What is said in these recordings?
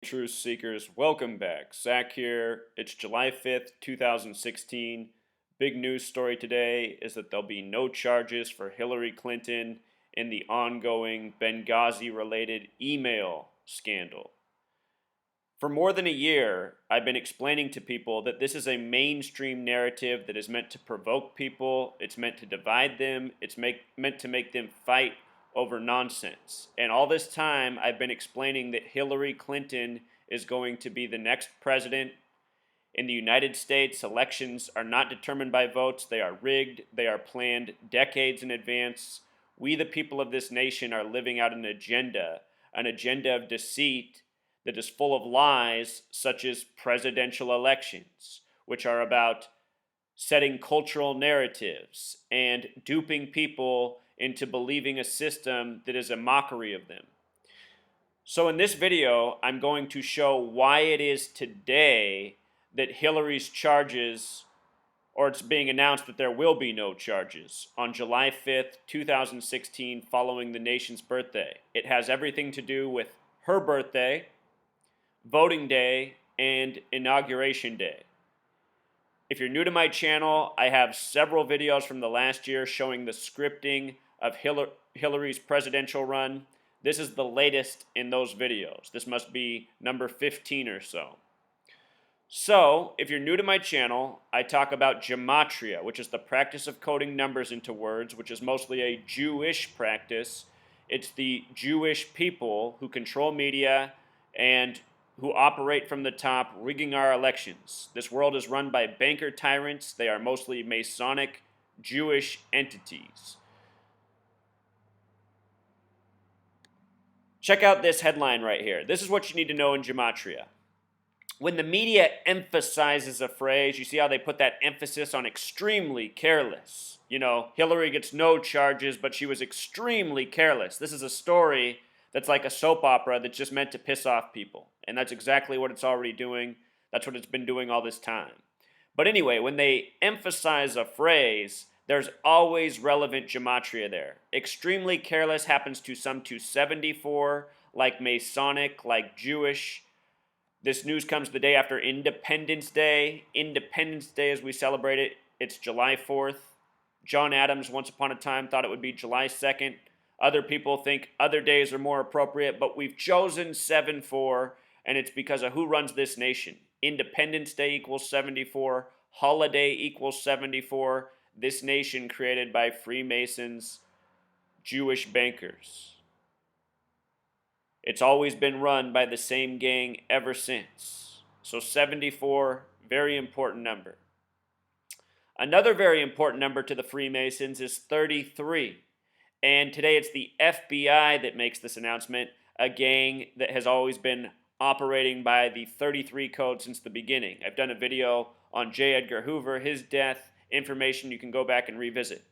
Truth Seekers, welcome back. Zach here. It's July 5th, 2016. Big news story today is that there'll be no charges for Hillary Clinton in the ongoing Benghazi related email scandal. For more than a year, I've been explaining to people that this is a mainstream narrative that is meant to provoke people, it's meant to divide them, it's meant to make them fight over nonsense. And all this time, I've been explaining that Hillary Clinton is going to be the next president. In the United States, elections are not determined by votes, they are rigged, they are planned decades in advance. We, the people of this nation, are living out an agenda of deceit that is full of lies, such as presidential elections, which are about setting cultural narratives and duping people into believing a system that is a mockery of them. So in this video, I'm going to show why it is today that Hillary's charges, or it's being announced that there will be no charges, on July 5th, 2016, following the nation's birthday. It has everything to do with her birthday, voting day, and inauguration day. If you're new to my channel, I have several videos from the last year showing the scripting of Hillary's presidential run. This is the latest in those videos. This must be number 15 or so. So, if you're new to my channel, I talk about gematria, which is the practice of coding numbers into words, which is mostly a Jewish practice. It's the Jewish people who control media and who operate from the top, rigging our elections. This world is run by banker tyrants. They are mostly Masonic Jewish entities. Check out this headline right here. This is what you need to know in gematria. When the media emphasizes a phrase, you see how they put that emphasis on extremely careless. You know, Hillary gets no charges, but she was extremely careless. This is a story that's like a soap opera that's just meant to piss off people. And that's exactly what it's already doing. That's what it's been doing all this time. But anyway, when they emphasize a phrase, there's always relevant gematria there. Extremely careless happens to some 274, like Masonic, like Jewish. This news comes the day after Independence Day. Independence Day, as we celebrate it, it's July 4th. John Adams, once upon a time, thought it would be July 2nd. Other people think other days are more appropriate, but we've chosen 7-4, and it's because of who runs this nation. Independence Day equals 74, holiday equals 74, this nation created by Freemasons, Jewish bankers. It's always been run by the same gang ever since. So 74, very important number. Another very important number to the Freemasons is 33. And today it's the FBI that makes this announcement, a gang that has always been operating by the 33 code since the beginning. I've done a video on J. Edgar Hoover, his death, information you can go back and revisit.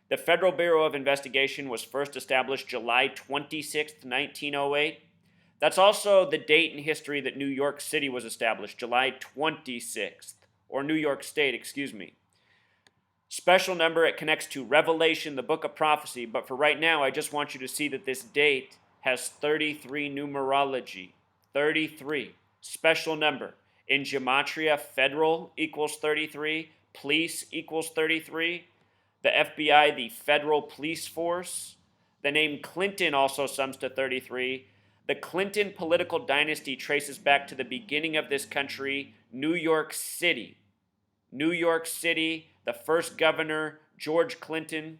The Federal Bureau of Investigation was first established July 26, 1908. That's also the date in history that New York City was established, July 26th, or New York State, excuse me. Special number, it connects to Revelation, the book of prophecy, but for right now, I just want you to see that this date has 33 numerology. 33. Special number. In gematria, federal equals 33, police equals 33, the FBI, the Federal Police Force. The name Clinton also sums to 33. The Clinton political dynasty traces back to the beginning of this country, New York City. New York City, the first governor, George Clinton.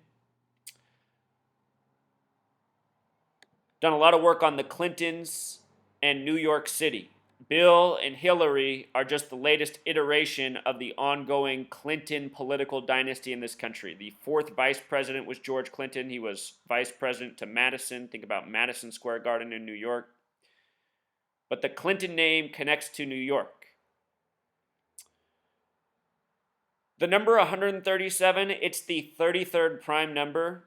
Done a lot of work on the Clintons and New York City. Bill and Hillary are just the latest iteration of the ongoing Clinton political dynasty in this country. The fourth vice president was George Clinton. He was vice president to Madison. Think about Madison Square Garden in New York. But the Clinton name connects to New York. The number 137, it's the 33rd prime number.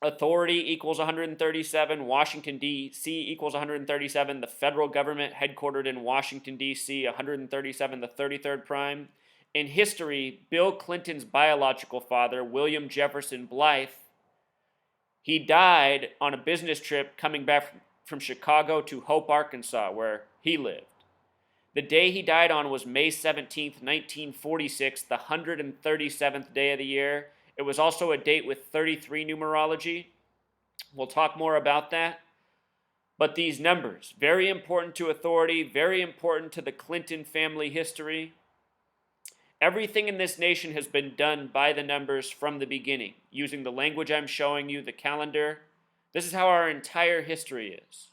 Authority equals 137. Washington, D.C. equals 137. The federal government headquartered in Washington, D.C., 137, the 33rd prime. In history, Bill Clinton's biological father, William Jefferson Blythe, he died on a business trip coming back from Chicago to Hope, Arkansas, where he lived. The day he died on was May 17th, 1946, the 137th day of the year. It was also a date with 33 numerology. We'll talk more about that. But these numbers, very important to authority, very important to the Clinton family history. Everything in this nation has been done by the numbers from the beginning, using the language I'm showing you, the calendar. This is how our entire history is.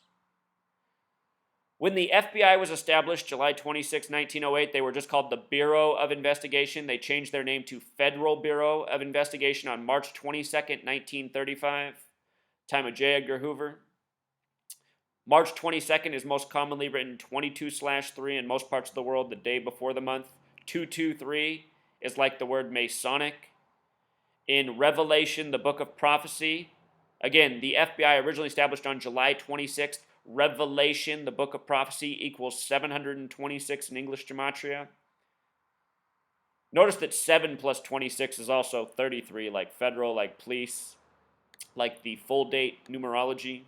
When the FBI was established July 26, 1908, they were just called the Bureau of Investigation. They changed their name to Federal Bureau of Investigation on March 22nd, 1935, time of J. Edgar Hoover. March 22nd is most commonly written 22/3 in most parts of the world the day before the month. 223 is like the word Masonic. In Revelation, the book of prophecy, again, the FBI originally established on July 26th. Revelation, the book of prophecy, equals 726 in English gematria. Notice that 7 plus 26 is also 33, like federal, like police, like the full date numerology.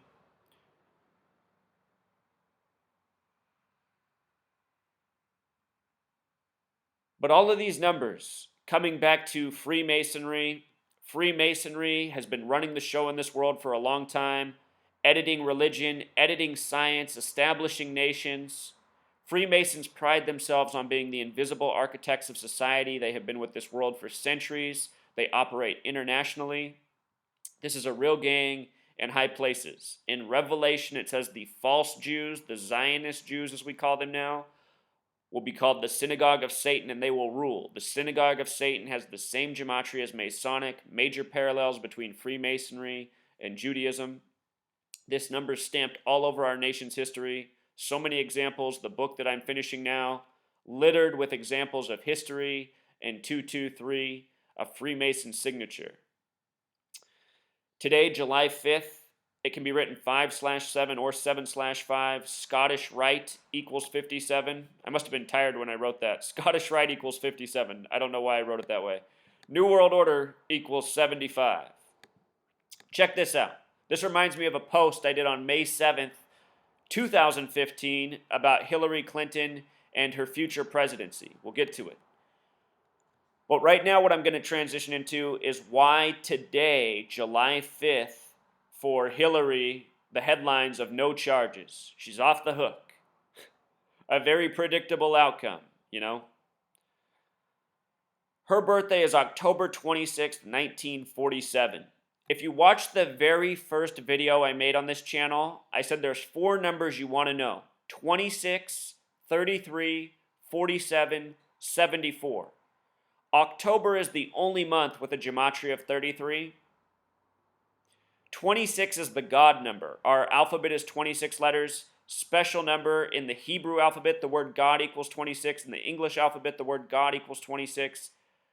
But all of these numbers, coming back to Freemasonry, Freemasonry has been running the show in this world for a long time, editing religion, editing science, establishing nations. Freemasons pride themselves on being the invisible architects of society. They have been with this world for centuries. They operate internationally. This is a real gang in high places. In Revelation, it says the false Jews, the Zionist Jews as we call them now, will be called the synagogue of Satan, and they will rule. The synagogue of Satan has the same gematria as Masonic, major parallels between Freemasonry and Judaism. This number is stamped all over our nation's history. So many examples. The book that I'm finishing now, littered with examples of history, and 223, a Freemason signature. Today, July 5th, it can be written 5/7 or 7/5. Scottish Rite equals 57. I must have been tired when I wrote that. Scottish Rite equals 57. I don't know why I wrote it that way. New World Order equals 75. Check this out. This reminds me of a post I did on May 7th, 2015 about Hillary Clinton and her future presidency. We'll get to it. But right now what I'm going to transition into is why today, July 5th, for Hillary, the headlines of no charges. She's off the hook. A very predictable outcome, you know. Her birthday is October 26th, 1947. If you watched the very first video I made on this channel, I said there's 4 numbers you want to know. 26, 33, 47, 74. October is the only month with a gematria of 33. 26 is the God number. Our alphabet is 26 letters. Special number in the Hebrew alphabet, the word God equals 26. In the English alphabet, the word God equals 26.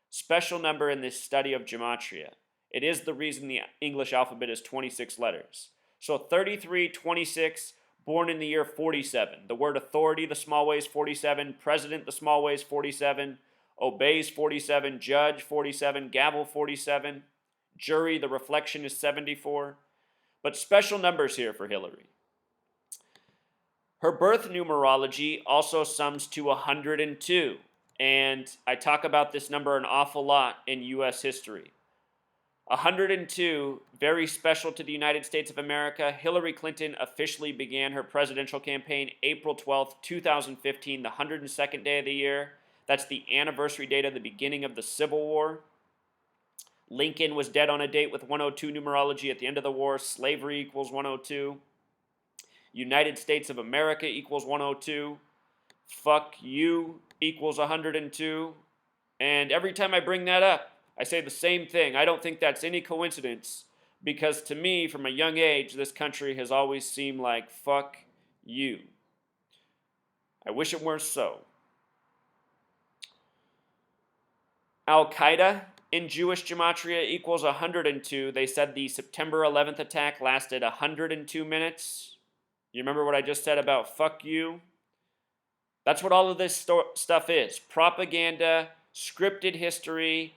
Special number in this study of gematria. It is the reason the English alphabet is 26 letters. So 33, 26, born in the year 47. The word authority, the small way is 47. President, the small way is 47. Obeys 47. Judge 47. Gavel 47. Jury, the reflection is 74. But special numbers here for Hillary. Her birth numerology also sums to 102. And I talk about this number an awful lot in U.S. history. 102, very special to the United States of America. Hillary Clinton officially began her presidential campaign April 12th, 2015, the 102nd day of the year. That's the anniversary date of the beginning of the Civil War. Lincoln was dead on a date with 102 numerology at the end of the war. Slavery equals 102. United States of America equals 102. Fuck you equals 102. And every time I bring that up, I say the same thing. I don't think that's any coincidence, because to me, from a young age, this country has always seemed like fuck you. I wish it weren't so. Al-Qaeda in Jewish gematria equals 102. They said the September 11th attack lasted 102 minutes. You remember what I just said about fuck you? That's what all of this stuff is. Propaganda, scripted history,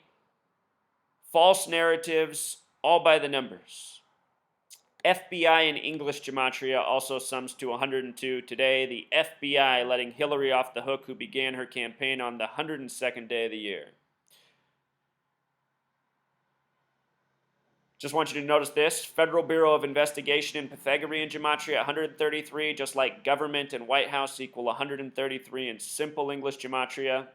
false narratives, all by the numbers. FBI in English gematria also sums to 102. Today, the FBI letting Hillary off the hook, who began her campaign on the 102nd day of the year. Just want you to notice this. Federal Bureau of Investigation in Pythagorean gematria, 133, just like government and White House equal 133 in simple English gematria.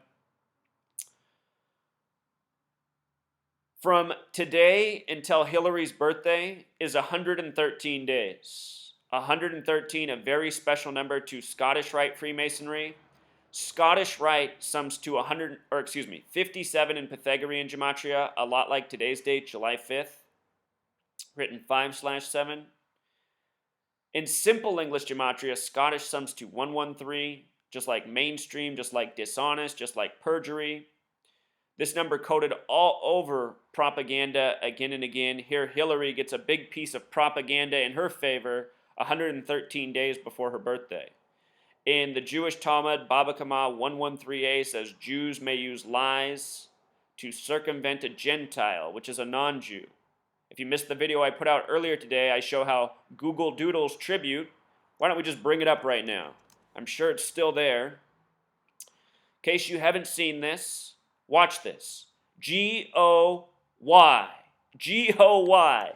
From today until Hillary's birthday is 113 days. 113, a very special number to Scottish Rite Freemasonry. Scottish Rite sums to 57 in Pythagorean gematria, a lot like today's date, July 5th, written 5/7. In simple English gematria, Scottish sums to 113, just like mainstream, just like dishonest, just like perjury. This number coded all over propaganda again and again. Here, Hillary gets a big piece of propaganda in her favor 113 days before her birthday. In the Jewish Talmud, Baba Kama 113a says Jews may use lies to circumvent a Gentile, which is a non-Jew. If you missed the video I put out earlier today, I show how Google Doodles tribute. Why don't we just bring it up right now? I'm sure it's still there. In case you haven't seen this, watch this. G-O-Y. G-O-Y.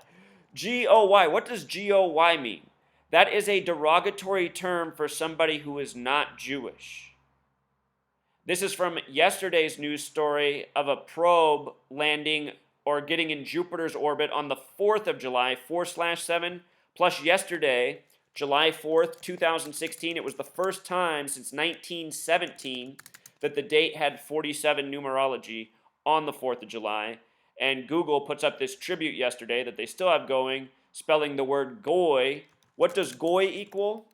G-O-Y. What does G-O-Y mean? That is a derogatory term for somebody who is not Jewish. This is from yesterday's news story of a probe landing or getting in Jupiter's orbit on the 4th of July, 4/7, plus yesterday, July 4th, 2016. It was the first time since 1917 that the date had 47 numerology on the 4th of July. And Google puts up this tribute yesterday that they still have going, spelling the word goy. What does goy equal?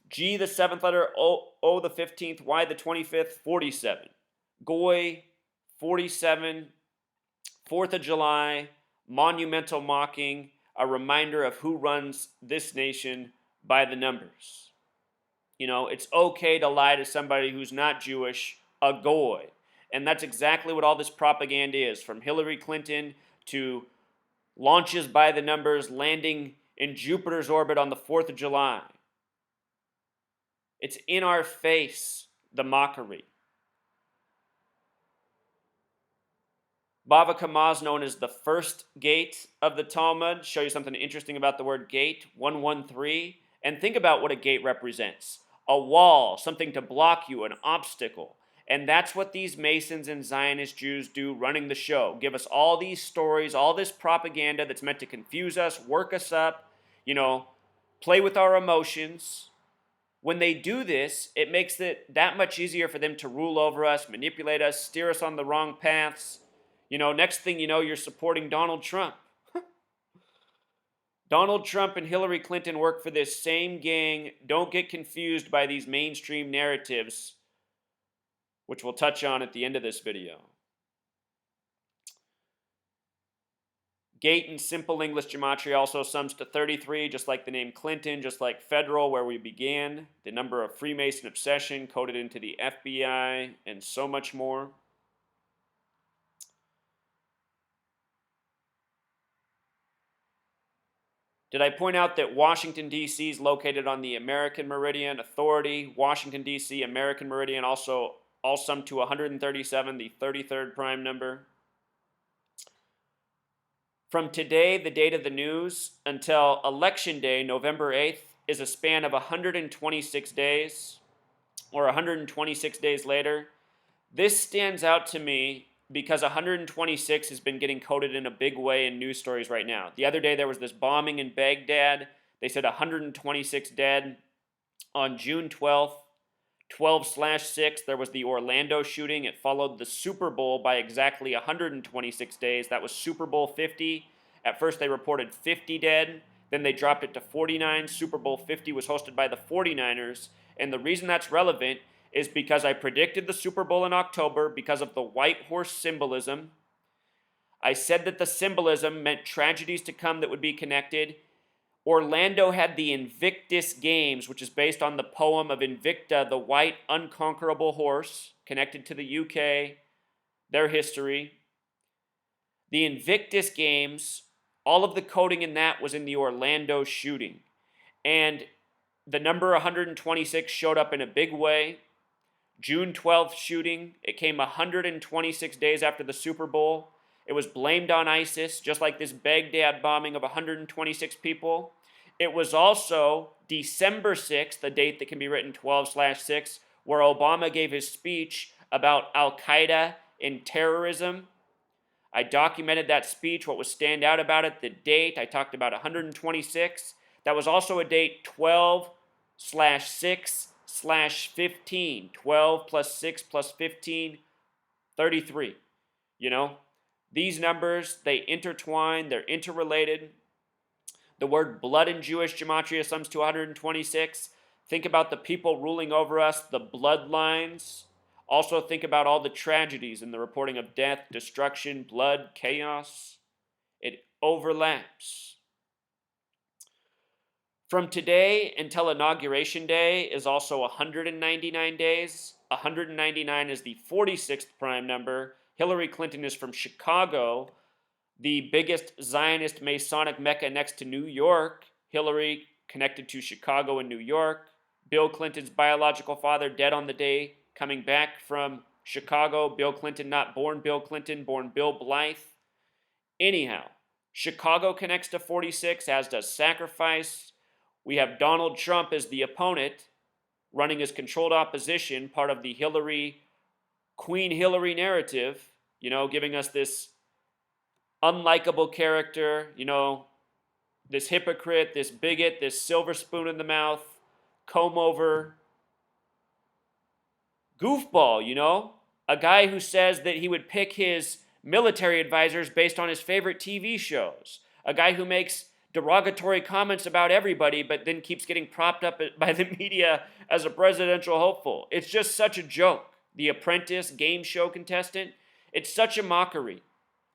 G, the 7th letter, O, the 15th, Y, the 25th, 47. Goy, 47, 4th of July, monumental mocking, a reminder of who runs this nation by the numbers. You know, it's okay to lie to somebody who's not Jewish, a goy. And that's exactly what all this propaganda is, from Hillary Clinton to launches by the numbers, landing in Jupiter's orbit on the 4th of July. It's in our face, the mockery. Bava Kama is known as the first gate of the Talmud. Show you something interesting about the word gate, 113. And think about what a gate represents. A wall, something to block you, an obstacle. And that's what these Masons and Zionist Jews do running the show. Give us all these stories, all this propaganda that's meant to confuse us, work us up, play with our emotions. When they do this, it makes it that much easier for them to rule over us, manipulate us, steer us on the wrong paths. Next thing you know, you're supporting Donald Trump. Donald Trump and Hillary Clinton work for this same gang. Don't get confused by these mainstream narratives, which we'll touch on at the end of this video. Gate in simple English gematria also sums to 33, just like the name Clinton, just like federal, where we began, the number of Freemason obsession coded into the FBI, and so much more. Did I point out that Washington, D.C. is located on the American Meridian? Authority, Washington, D.C., American Meridian, also all sum to 137, the 33rd prime number. From today, the date of the news, until Election Day, November 8th, is a span of 126 days, or 126 days later. This stands out to me because 126 has been getting coded in a big way in news stories right now. The other day there was this bombing in Baghdad. They said 126 dead. On June 12th, 12/6, there was the Orlando shooting. It followed the Super Bowl by exactly 126 days. That was Super Bowl 50. At first they reported 50 dead. Then they dropped it to 49. Super Bowl 50 was hosted by the 49ers. And the reason that's relevant is because I predicted the Super Bowl in October because of the white horse symbolism. I said that the symbolism meant tragedies to come that would be connected. Orlando had the Invictus Games, which is based on the poem of Invicta, the white unconquerable horse, connected to the UK, their history. The Invictus Games All of the coding in that was in the Orlando shooting. And the number 126 showed up in a big way. June 12th shooting, it came 126 days after the Super Bowl. It was blamed on ISIS, just like this Baghdad bombing of 126 people. It was also December 6th, the date that can be written 12/6, where Obama gave his speech about Al-Qaeda and terrorism. I documented that speech, what was stand out about it, the date. I talked about 126. That was also a date 12/6/15. 12 plus 6 plus 15, 33. You know, these numbers, they intertwine, they're interrelated. The word blood in Jewish gematria sums to 126. Think about the people ruling over us, the bloodlines. Also think about all the tragedies in the reporting of death, destruction, blood, chaos. It overlaps. From today until Inauguration Day is also 199 days. 199 is the 46th prime number. Hillary Clinton is from Chicago, the biggest Zionist Masonic Mecca next to New York. Hillary connected to Chicago and New York. Bill Clinton's biological father dead on the day coming back from Chicago. Bill Clinton, not born Bill Clinton, born Bill Blythe. Anyhow, Chicago connects to 46, as does Sacrifice. We have Donald Trump as the opponent, running as controlled opposition, part of the Queen Hillary narrative, giving us this unlikable character, this hypocrite, this bigot, this silver spoon in the mouth, comb over goofball, a guy who says that he would pick his military advisors based on his favorite TV shows, a guy who makes derogatory comments about everybody but then keeps getting propped up by the media as a presidential hopeful. It's just such a joke. The Apprentice game show contestant, it's such a mockery.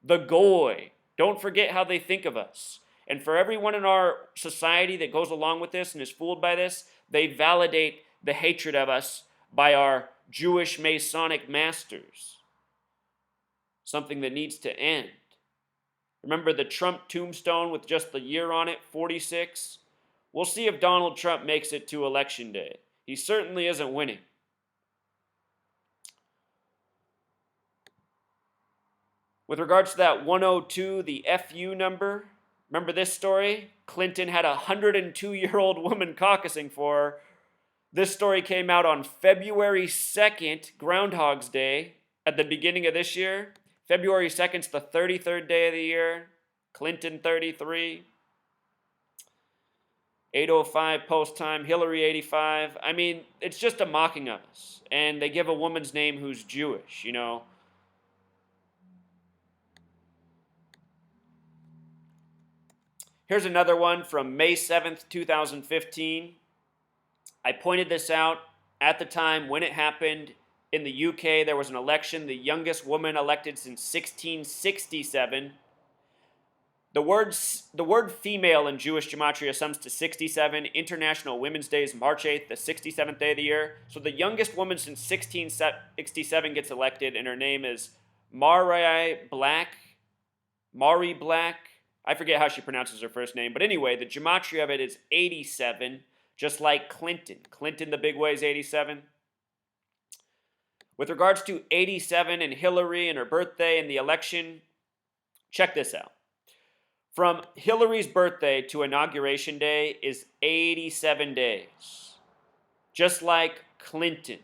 The goy, don't forget how they think of us. And for everyone in our society that goes along with this and is fooled by this, they validate the hatred of us by our Jewish Masonic masters. Something that needs to end. Remember the Trump tombstone with just the year on it, 46? We'll see if Donald Trump makes it to Election Day. He certainly isn't winning. With regards to that 102, the FU number, remember this story? Clinton had a 102-year-old woman caucusing for her. This story came out on February 2nd, Groundhog's Day, at the beginning of this year. February 2nd is the 33rd day of the year. Clinton 33. 8:05 post time. Hillary 85. I mean, it's just a mocking of us. And they give a woman's name who's Jewish, Here's another one from May 7th, 2015. I pointed this out at the time when it happened. In the UK, there was an election, the youngest woman elected since 1667. The word female in Jewish gematria sums to 67. International Women's Day is March 8th, the 67th day of the year. So the youngest woman since 1667 gets elected, and her name is Mari Black. I forget how she pronounces her first name. But anyway, the gematria of it is 87, just like Clinton. Clinton, the big way, is 87. With regards to 87 and Hillary and her birthday and the election, check this out. From Hillary's birthday to Inauguration Day is 87 days. Just like Clinton.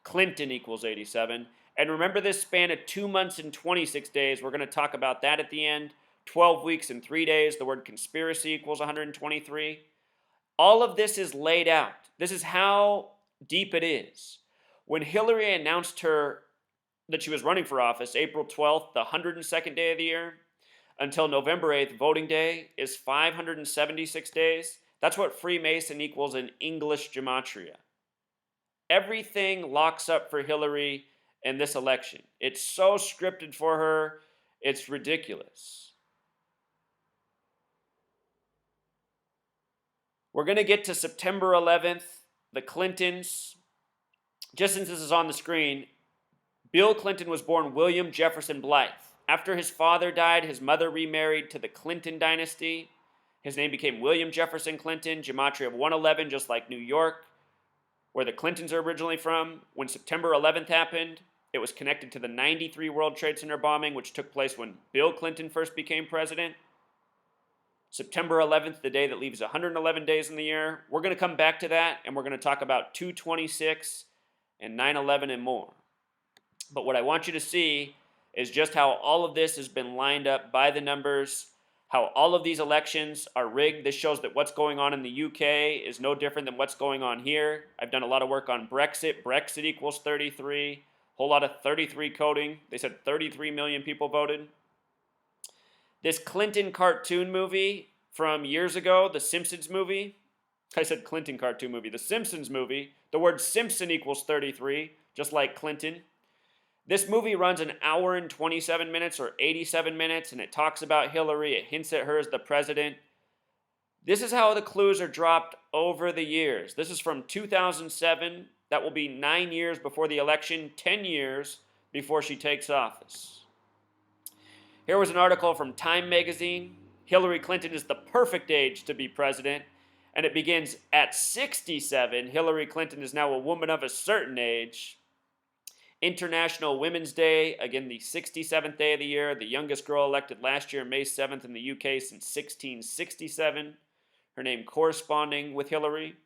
Clinton equals 87. And remember this span of 2 months and 26 days. We're going to talk about that at the end. 12 weeks and 3 days. The word conspiracy equals 123. All of this is laid out. This is how deep it is. When Hillary announced that she was running for office, April 12th, the 102nd day of the year, until November 8th, voting day, is 576 days. That's what Freemason equals in English gematria. Everything locks up for Hillary in this election. It's so scripted for her, it's ridiculous. We're going to get to September 11th, the Clintons. Just since this is on the screen, Bill Clinton was born William Jefferson Blythe. After his father died, his mother remarried to the Clinton dynasty. His name became William Jefferson Clinton, gematria of 111, just like New York, where the Clintons are originally from. When September 11th happened, it was connected to the 93 World Trade Center bombing, which took place when Bill Clinton first became president. September 11th, the day that leaves 111 days in the year. We're going to come back to that, and we're going to talk about 2/26 and 9/11 and more. But what I want you to see is just how all of this has been lined up by the numbers, how all of these elections are rigged. This shows that what's going on in the UK is no different than what's going on here. I've done a lot of work on Brexit. Brexit equals 33. Whole lot of 33 coding. They said 33 million people voted. This Clinton cartoon movie from years ago, the Simpsons movie. I said Clinton cartoon movie. The Simpsons movie. The word Simpson equals 33, just like Clinton. This movie runs an hour and 27 minutes or 87 minutes, and it talks about Hillary. It hints at her as the president. This is how the clues are dropped over the years. This is from 2007. That will be 9 years before the election, 10 years before she takes office. Here was an article from Time magazine. Hillary Clinton is the perfect age to be president, and it begins at 67. Hillary Clinton is now a woman of a certain age. International Women's Day, again the 67th day of the year, the youngest girl elected last year, May 7th in the UK since 1667. Her name corresponding with Hillary.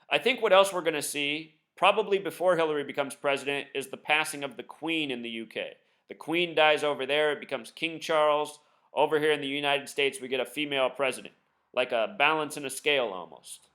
I think what else we're going to see, probably before Hillary becomes president, is the passing of the Queen in the UK. The Queen dies over there, it becomes King Charles. Over here in the United States, we get a female president, like a balance in a scale almost.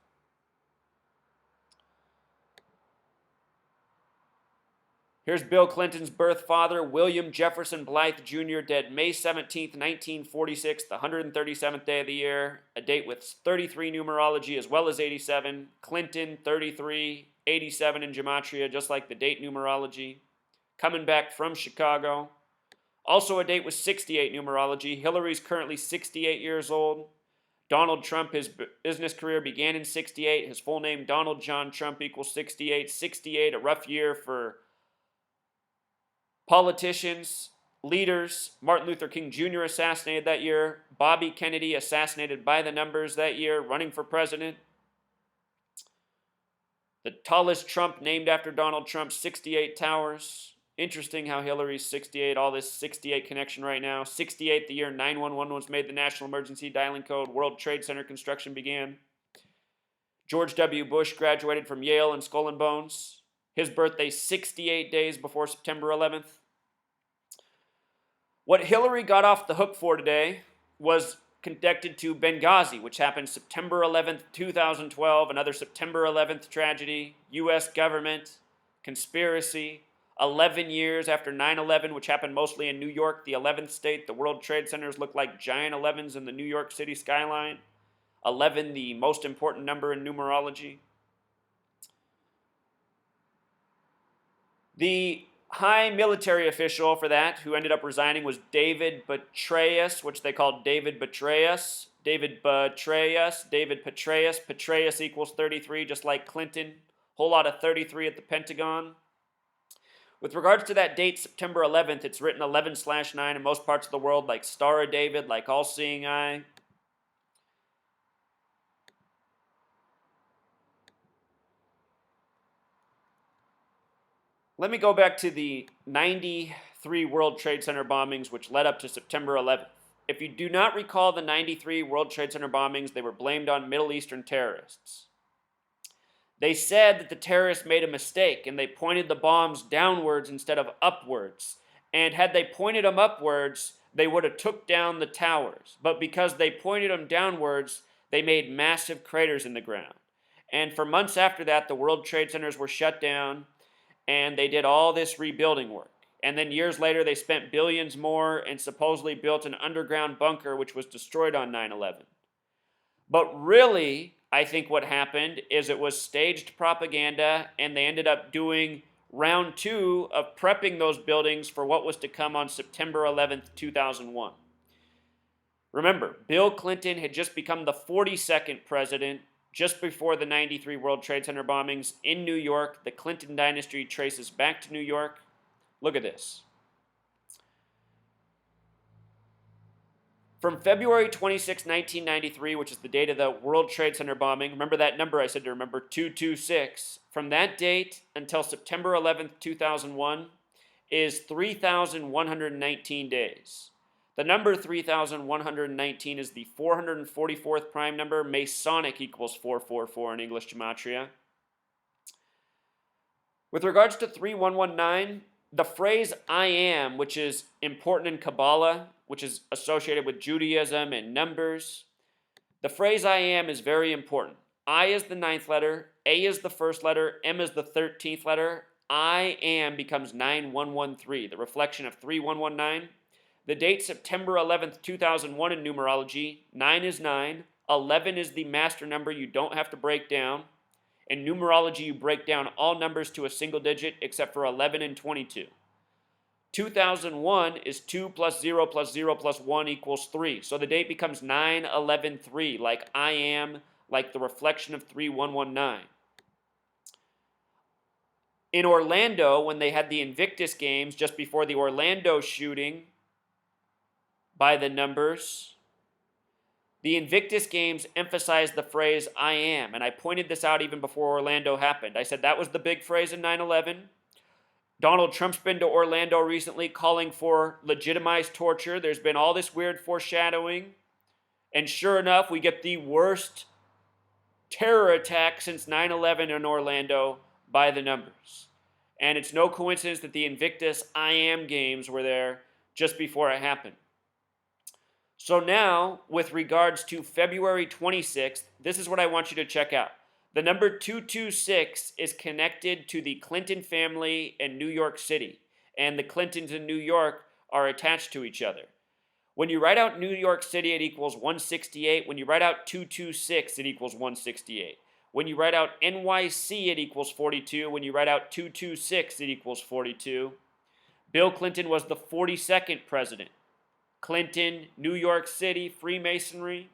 Here's Bill Clinton's birth father, William Jefferson Blythe Jr., dead May 17th, 1946, the 137th day of the year, a date with 33 numerology as well as 87. Clinton, 33, 87 in gematria, just like the date numerology. Coming back from Chicago. Also a date with 68 numerology. Hillary's currently 68 years old. Donald Trump, his business career began in 68. His full name, Donald John Trump, equals 68. 68, a rough year for politicians, leaders. Martin Luther King Jr. assassinated that year. Bobby Kennedy assassinated by the numbers that year, running for president. The tallest Trump named after Donald Trump, 68 towers. Interesting how Hillary's 68, all this 68 connection right now. 68, the year 911 was made the national emergency dialing code. World Trade Center construction began. George W. Bush graduated from Yale and Skull and Bones. His birthday 68 days before September 11th. What Hillary got off the hook for today was connected to Benghazi, which happened September 11th, 2012, another September 11th tragedy, U.S. government, conspiracy. 11 years after 9/11, which happened mostly in New York, the 11th state, the World Trade Centers look like giant 11s in the New York City skyline. 11, the most important number in numerology. The high military official for that, who ended up resigning, was David Petraeus, which they called David Petraeus. David Petraeus, David Petraeus. Petraeus equals 33, just like Clinton. Whole lot of 33 at the Pentagon. With regards to that date, September 11th, it's written 11/9 in most parts of the world, like Star of David, like All-Seeing Eye. Let me go back to the 93 World Trade Center bombings, which led up to September 11th. If you do not recall the 93 World Trade Center bombings, they were blamed on Middle Eastern terrorists. They said that the terrorists made a mistake and they pointed the bombs downwards instead of upwards. And had they pointed them upwards, they would have took down the towers. But because they pointed them downwards, they made massive craters in the ground. And for months after that, the World Trade Centers were shut down and they did all this rebuilding work. And then years later, they spent billions more and supposedly built an underground bunker which was destroyed on 9/11. But really, I think what happened is it was staged propaganda, and they ended up doing round 2 of prepping those buildings for what was to come on September 11th, 2001. Remember, Bill Clinton had just become the 42nd president just before the 93 World Trade Center bombings in New York. The Clinton dynasty traces back to New York. Look at this. From February 26, 1993, which is the date of the World Trade Center bombing, remember that number I said to remember, 226. From that date until September 11th, 2001, is 3,119 days. The number 3,119 is the 444th prime number. Masonic equals 444 in English gematria. With regards to 3119, the phrase I am, which is important in Kabbalah, which is associated with Judaism and numbers, the phrase I am is very important. I is the 9th letter, A is the 1st letter, M is the 13th letter. I am becomes 9113, the reflection of 3119. The date September 11th, 2001 in numerology, 9 is 9, 11 is the master number you don't have to break down. In numerology, you break down all numbers to a single digit except for 11 and 22. 2001 is 2 plus 0 plus 0 plus 1 equals 3. So the date becomes 9-11-3, like I am, like the reflection of 3119. In Orlando, when they had the Invictus Games just before the Orlando shooting by the numbers, the Invictus Games emphasized the phrase I am, and I pointed this out even before Orlando happened. I said that was the big phrase in 9/11. Donald Trump's been to Orlando recently calling for legitimized torture. There's been all this weird foreshadowing, and sure enough, we get the worst terror attack since 9/11 in Orlando by the numbers. And it's no coincidence that the Invictus I Am Games were there just before it happened. So now, with regards to February 26th, this is what I want you to check out. The number 226 is connected to the Clinton family in New York City, and the Clintons in New York are attached to each other. When you write out New York City, it equals 168. When you write out 226, it equals 168. When you write out NYC, it equals 42. When you write out 226, it equals 42. Bill Clinton was the 42nd president. Clinton, New York City, Freemasonry.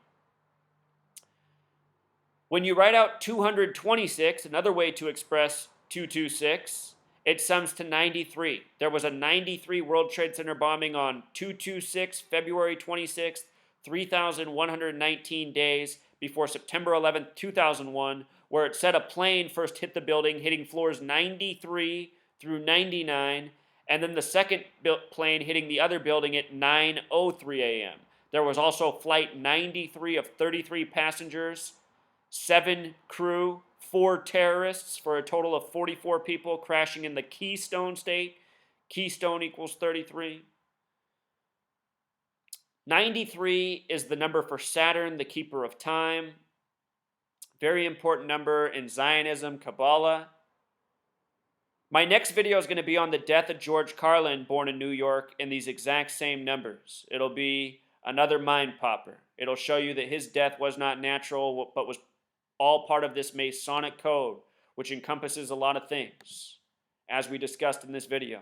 When you write out 226, another way to express 226, it sums to 93. There was a 93 World Trade Center bombing on 226, February 26th, 3,119 days before September 11th, 2001, where it said a plane first hit the building, hitting floors 93 through 99, and then the second plane hitting the other building at 9:03 a.m. There was also flight 93 of 33 passengers, 7 crew, 4 terrorists, for a total of 44 people crashing in the Keystone State. Keystone equals 33. 93 is the number for Saturn, the keeper of time. Very important number in Zionism, Kabbalah. My next video is going to be on the death of George Carlin, born in New York, in these exact same numbers. It'll be another mind popper. It'll show you that his death was not natural, but was all part of this Masonic code, which encompasses a lot of things, as we discussed in this video.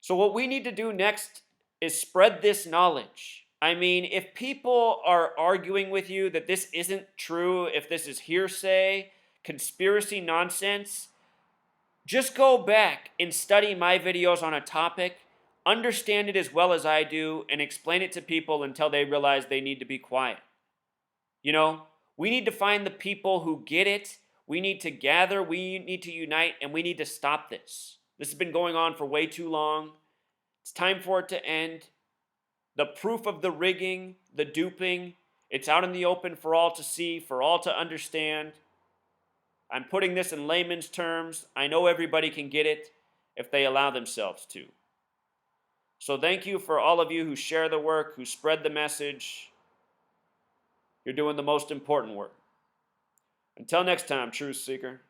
So what we need to do next is spread this knowledge. I mean, if people are arguing with you that this isn't true, if this is hearsay, conspiracy nonsense, just go back and study my videos on a topic, understand it as well as I do, and explain it to people until they realize they need to be quiet. You know, we need to find the people who get it. We need to gather, we need to unite, and we need to stop this. This has been going on for way too long. It's time for it to end. The proof of the rigging, the duping, it's out in the open for all to see, for all to understand. I'm putting this in layman's terms. I know everybody can get it if they allow themselves to. So thank you for all of you who share the work, who spread the message. You're doing the most important work. Until next time, Truth Seeker.